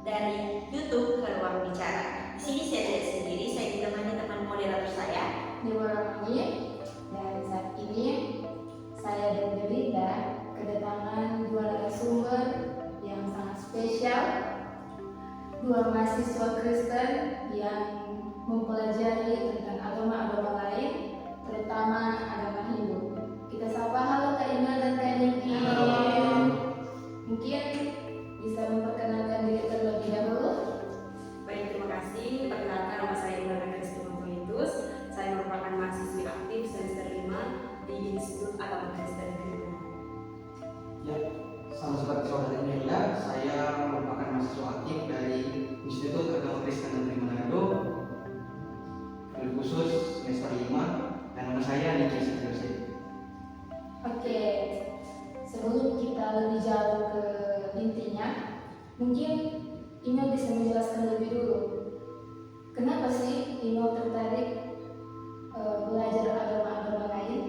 dari YouTube ke Ruang Bicara. Di sini saya tidak sendiri, saya ditemani teman moderator saya, Dewa Ramani. Dan saat ini saya dan Belinda kedatangan dua narasumber yang sangat spesial, dua mahasiswa Kristen yang mempelajari tentang agama-agama lain, terutama agama Hindu. Kita sapa, halo Kak Ina dan Kak Niki. Mungkin bisa memperkenalkan diri terlebih dahulu. Baik, terima kasih. Perkenalkan, nama saya Ina Kristi Montoitus. Saya merupakan mahasiswi aktif semester 5 di Institut Agama Kristen Kristen. Ya, sama seperti saudara Emilia, saya merupakan mahasiswa aktif dari Institut Agama Kristen Negeri Manado, khusus semester 5, dan nama saya Niki Satyarsi. Oke, sebelum kita lebih jauh ke intinya, mungkin Ino bisa menjelaskan lebih dulu kenapa sih Ino tertarik belajar agama-agama lain.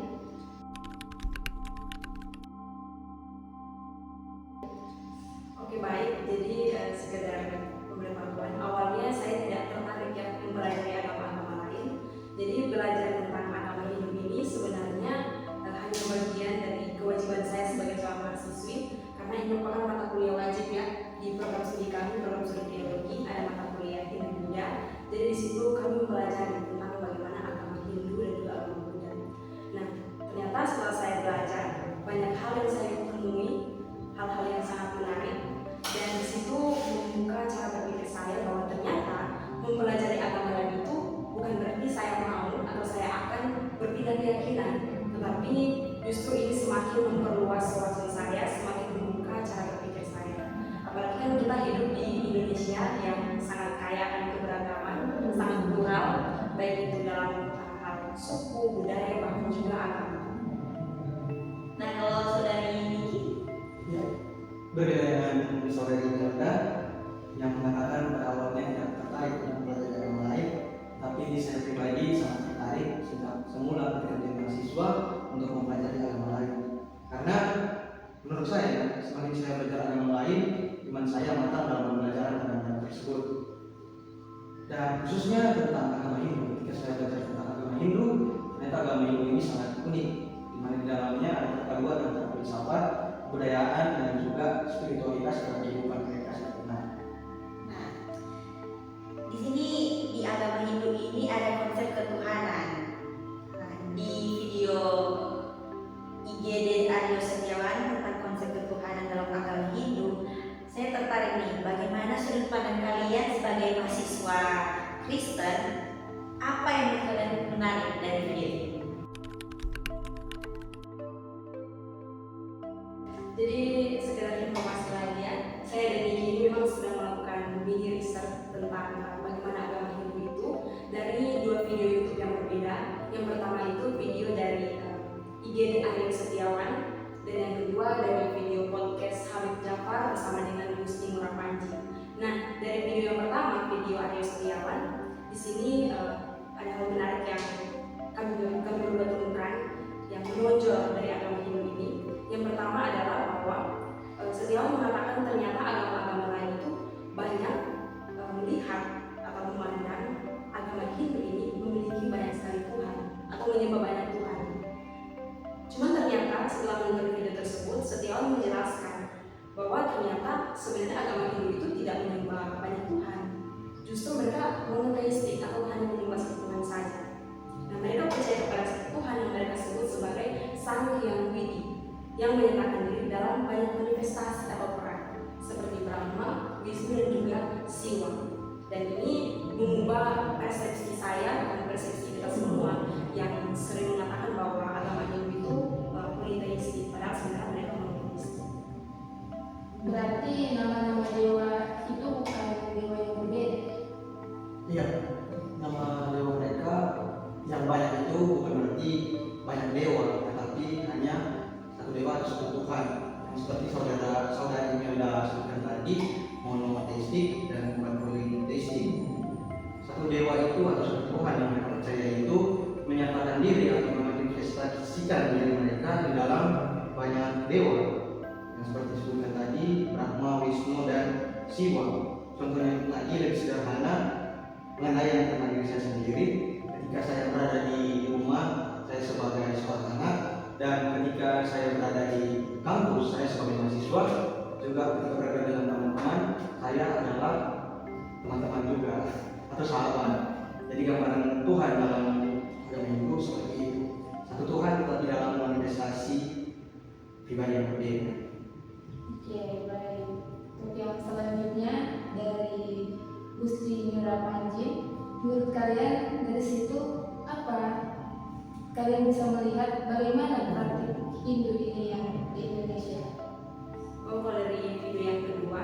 Oke, baik. Jadi sekedar pemberitahuan, awalnya saya tidak tertarik ya mempelajari agama-agama lain. Jadi belajar tentang agama Hindu ini sebenarnya hanya bagian dari kewajiban saya sebagai seorang mahasiswi, karena ini merupakan mata kuliah wajib ya di program studi kami, program studi teologi, ada mata kuliah Hindu Buddha. Jadi di situ kami mempelajari tentang bagaimana agama Hindu dan juga agama Buddha. Nah, ternyata setelah saya belajar banyak hal yang saya temui, hal-hal yang sangat menarik, dan di situ membuka cara berpikir saya bahwa ternyata mempelajari agama lain itu bukan berarti saya mau atau saya akan berpindah keyakinan, tetapi justru ini semakin memperluas wawasan saya, semakin membuka cara berpikir saya. Apalagi kan kita hidup di Indonesia yang sangat kaya akan keberagaman, sangat plural, baik itu dalam hal suku, budaya, bahkan juga agama. Nah kalau saudari Niki, Ya, berbeda dengan saudara Emilia yang mengatakan pada awalnya tidak tertarik untuk belajar agama lain, tapi di saya pribadi sangat tertarik sejak semula ketika menjadi mahasiswa untuk mempelajari agama lain. Karena menurut saya, semakin saya belajar agama lain, iman saya matang dalam pembelajaran agama tersebut. Dan khususnya tentang agama Hindu, ketika saya belajar tentang agama Hindu, ternyata agama Hindu ini sangat unik, di mana di dalamnya ada perpaduan antara filsafat, kebudayaan, dan juga spiritualitas dalam kehidupan mereka sempurna. nah di sini di agama Hindu ini ada konsep ketuhanan. Nah, di video IGD Aryo Setiawan tentang konsep ketuhanan dalam agama Hindu, saya tertarik nih, bagaimana sudut pandang kalian sebagai mahasiswa Kristen, apa yang menurut kalian menarik dari video ini? Jadi sekedar informasi lain ya, saya dan Niki ini memang sedang melakukan mini research tentang bagaimana agama Hindu itu dari dua video YouTube yang berbeda. Yang pertama itu video dari IGD Aryo Setiawan, dan yang kedua dari video podcast Habib Jafar bersama dengan Gusti Ngurah Panji. Nah, dari video yang pertama, video Aryo Setiawan, di sini ada hal menarik yang kami berdua temukan yang menonjol dari agama Hindu ini. Yang pertama adalah bahwa Setiawan mengatakan ternyata agama-agama lain itu banyak melihat atau memandang agama Hindu ini memiliki banyak sekali Tuhan atau menyembah banyak Tuhan. Cuma ternyata setelah menonton video tersebut, Setiawan menjelaskan bahwa ternyata sebenarnya agama Hindu itu tidak menyembah banyak Tuhan. Justru mereka monoteistik atau hanya menyembah satu Tuhan saja. Nah, mereka percaya kepada satu Tuhan yang mereka sebut sebagai Sang Hyang Widi, yang menyatakan diri dalam banyak manifestasi atau peran seperti Brahma, Wisnu, dan juga Siwa. Dan ini mengubah persepsi saya dan persepsi kita semua yang sering mengatakan bahwa agama Hindu itu politeistik, padahal sebenarnya mereka monoteistik. Berarti nama-nama dewa itu bukan dewa yang berbeda. Iya, nama dewa mereka yang banyak itu bukan berarti banyak dewa, tetapi hanya satu dewa atau satu Tuhan. Yang seperti saudara Emilia sebutkan tadi, monoteistik dan bukan politeistik. Satu dewa itu atau satu Tuhan yang mereka percaya itu menyatakan diri atau memanifestasikan diri mereka di dalam banyak dewa yang seperti disebutkan tadi, Brahma, Wisnu, dan Siwa. contohnya lagi lebih sederhana mengenai yang tentang diri saya sendiri. Ketika saya berada di rumah, saya sebagai seorang anak, dan ketika saya berada di kampus, saya sebagai mahasiswa, juga ketika berada dengan teman-teman, saya adalah teman-teman juga atau sahabat. Jadi gambaran Tuhan dalam agama Hindu seperti itu, satu Tuhan tetapi dalam manifestasi pribadi yang berbeda. Oke, baik. Untuk yang selanjutnya dari Gusti Nyura Panji, menurut kalian dari situ apa? Kalian bisa melihat bagaimana praktik Hindu ini yang di Indonesia? Oh, kalau dari video yang kedua,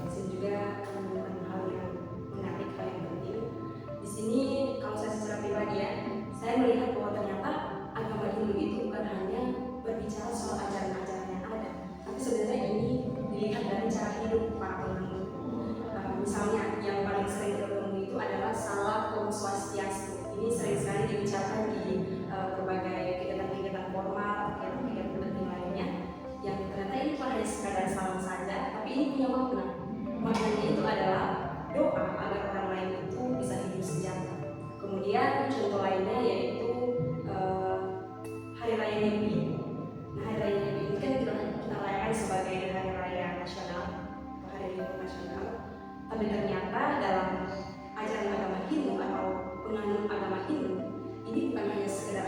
di sini juga menemukan hal yang menarik, hal yang penting. Di sini kalau saya secara pribadi ya, saya melihat bahwa ternyata agama Hindu itu bukan hanya berbicara soal ajaran-ajaran yang ada, tapi sebenarnya ini dilihat dari cara hidup para penganut. Misalnya yang paling sering bertemu itu adalah salah Om Swastiastu. Ini sering sekali dibicarakan di berbagai kegiatan-kegiatan formal, kegiatan-kegiatan penting lainnya, yang ternyata ini bukan hanya sekadar salam saja, tapi ini punya makna. Maknanya itu adalah doa agar orang lain itu bisa hidup sejahtera. Kemudian contoh lainnya yaitu Hari Raya Nyepi. Nah, Hari Raya Nyepi ini kan kita rayakan sebagai hari raya nasional, hari libur nasional. Tapi ternyata dalam ajaran agama Hindu atau penganut agama Hindu ini bukan hanya sekedar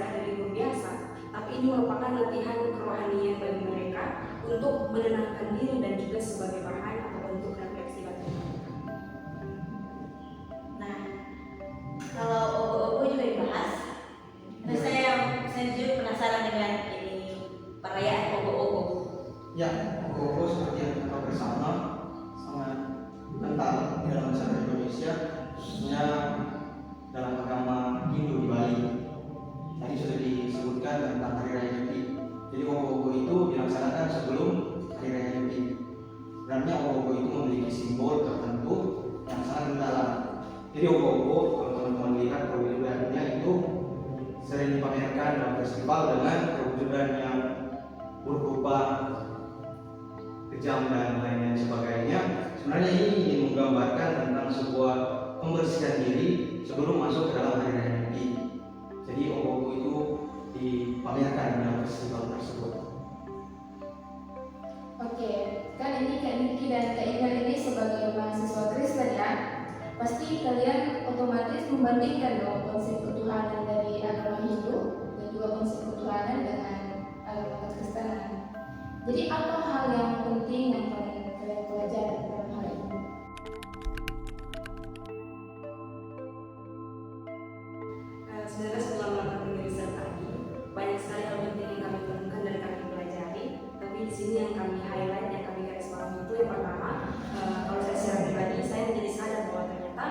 hari libur biasa, tapi ini merupakan latihan kerohanian bagi mereka untuk menenangkan diri dan juga sebagai bahan atau bentuk refleksi batin. Nah, kalau ogo-ogo juga dibahas. Nah, saya jujur penasaran dengan ini perayaan ogo-ogo. Ya, ogo-ogo seperti yang kita tahu bersama sangat kental di dalam masyarakat Indonesia, khususnya dalam agama Hindu di Bali. Tadi sudah disebutkan tentang Hari Raya Nyepi. Jadi ogo-ogo itu dilaksanakan sebelum Hari Raya Nyepi. Sebenarnya ogo-ogo itu memiliki simbol tertentu yang sangat mendalam. Jadi ogo-ogo, kalau teman-teman lihat perwujudannya itu sering dipamerkan dalam festival dengan perwujudan yang berupa kejam dan lain-lain sebagainya. Sebenarnya ini ingin menggambarkan tentang sebuah pembersihan diri sebelum masuk ke dalam Hari Raya Nyepi. Jadi ogo-ogo itu dipamerkan dalam festival tersebut. Oke, kan ini Kak Niki dan Kak Indah ini sebagai mahasiswa Kristen ya, pasti kalian otomatis membandingkan dong konsep ketuhanan dari agama Hindu dan juga konsep ketuhanan dengan agama Kekristenan. Jadi apa hal yang penting yang paling kalian pelajari dalam hal ini? Sebenarnya setelah melakukan riset tadi, banyak sekali hal penting yang kami temukan dan kami pelajari. Tapi di sini yang kami highlight, yang kami garis bawahi itu yang pertama, kalau saya secara pribadi, saya menjadi sadar bahwa ternyata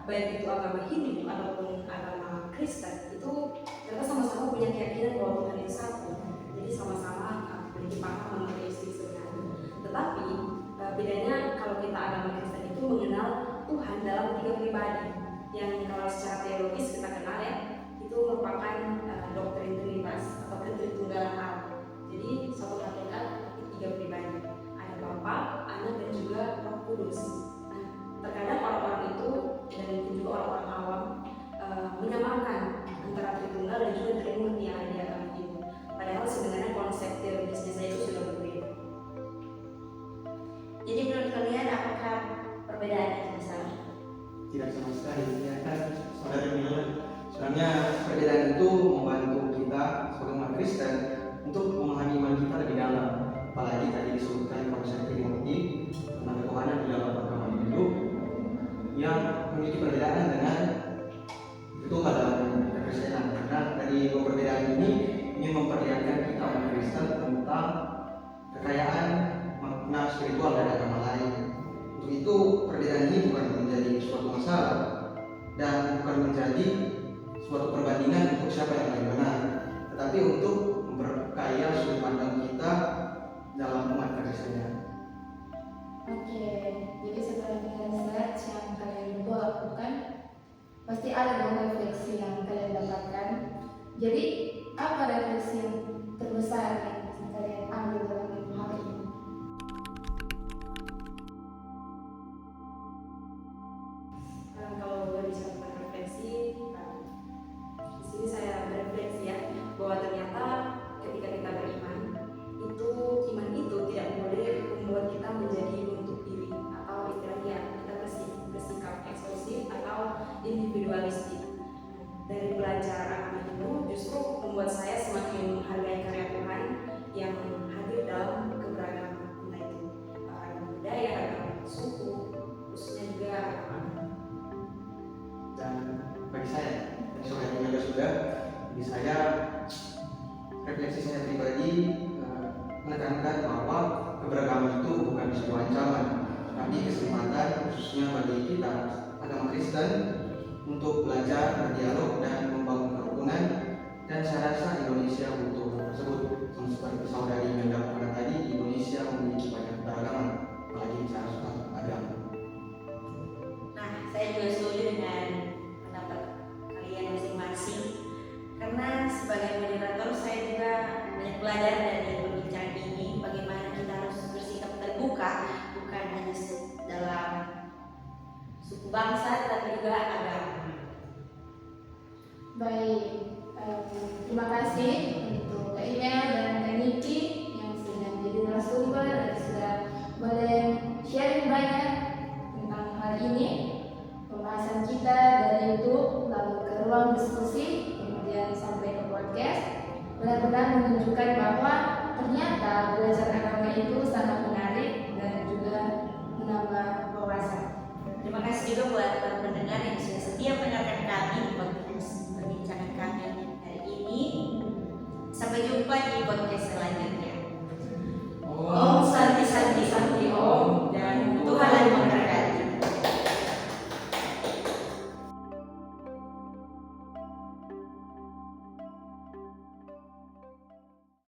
baik itu agama Hindu ataupun agama Kristen itu ternyata sama-sama punya keyakinan bahwa Tuhan itu satu. Jadi sama-sama memiliki paham mengenai istri sebenarnya. Tetapi bedanya kalau kita agama Kristen itu mengenal Tuhan dalam 3 pribadi, yang kalau secara teologis kita kenal ya, itu merupakan doktrin Trinitas atau Tritunggalan Allah. Jadi satu hakikat 3 pribadi, ada Bapa, Anak dan juga Roh Kudus. Nah, terkadang orang-orang itu dan juga orang-orang awam menyamakan antara Tritunggal dan juga Trimurti yang ada di agama Hindu. Padahal sebenarnya konsep teologisnya itu sudah berbeda. Jadi menurut kalian apakah perbedaan itu besar? Tidak sama sekali, ya kan saudara Mila. Sebenarnya perbedaan itu membantu kita sebagai umat Kristen untuk memahami iman kita lebih dalam. Apalagi tadi disebutkan konsep Trimurti tentang ketuhanan di dalam agama Hindu yang memiliki perbedaan dengan Tuhan dalam Kekristenan. Karena dari dua perbedaan ini memperlihatkan kita umat Kristen tentang kekayaan makna spiritual dari agama lain. Untuk itu perbedaan ini bukan menjadi suatu masalah dan bukan menjadi suatu perbandingan untuk siapa yang lebih benar, tetapi untuk memperkaya sudut pandang kita dalam umat Kristiani. Oke, jadi setelah dengan research yang kalian berdua lakukan, pasti ada dong refleksi yang kalian dapatkan. Jadi apa refleksi yang terbesar yang kalian ambil dalam hal ini? khususnya bagi kita agama Kristen untuk belajar, berdialog, dan membangun kerukunan. Dan saya rasa Indonesia butuh hal tersebut. Sama seperti saudari Melda katakan tadi, Indonesia memiliki banyak keragaman, apalagi bicara soal agama. Nah, saya juga setuju dengan pendapat kalian masing-masing. Karena sebagai moderator saya juga banyak belajar dari perbincangan ini, bagaimana kita harus bersikap terbuka, bukan hanya dalam suku bangsa, tapi juga agama. Baik, terima kasih untuk Kak Ina dan Kak Niki yang sudah menjadi narasumber dan sudah boleh sharing banyak tentang hal ini. Pembahasan kita dari YouTube lalu ke ruang diskusi, kemudian sampai ke podcast, benar-benar menunjukkan bahwa ternyata belajar agama itu sangat menarik dan juga menambah wawasan. Terima kasih juga buat para pendengar yang sudah setia mendengarkan kami di podcast perbincangan kami hari ini. Sampai jumpa di podcast